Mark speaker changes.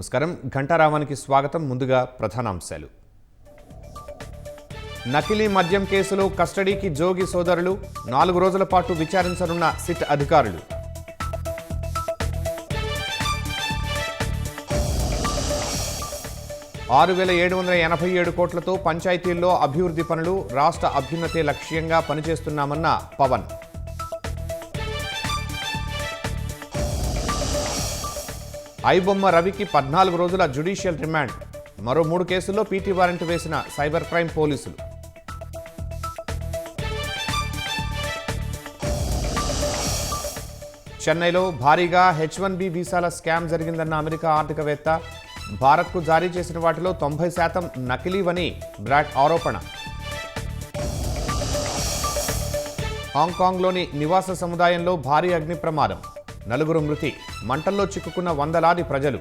Speaker 1: నమస్కారం. ఘంటారావానికి స్వాగతం. ముందుగా ప్రధానాంశాలు. నకిలీ మద్యం కేసులో కస్టడీకి జోగి సోదరులు 4 రోజుల పాటు విచారించనున్న సిట్ అధికారులు. ₹6,787 కోట్లతో పంచాయతీల్లో అభివృద్ధి పనులు, రాష్ట్ర అభ్యున్నతే లక్ష్యంగా పనిచేస్తున్నామన్న పవన్. ఐబొమ్మ రవికి 14 రోజుల జ్యుడిషియల్ రిమాండ్. మరో 3 కేసుల్లో పీటీ వారెంట్ వేసిన సైబర్ క్రైమ్ పోలీసులు. చెన్నైలో భారీగా H-1B వీసాల స్కామ్ జరిగిందన్న అమెరికా ఆర్థికవేత్త. భారత్కు జారీ చేసిన వాటిలో 90% నకిలీవని బ్రాడ్ ఆరోపణ. హాంకాంగ్లోని నివాస సముదాయంలో భారీ అగ్ని ప్రమాదం. 4 మృతి. మంటల్లో చిక్కుకున్న వందలాది ప్రజలు.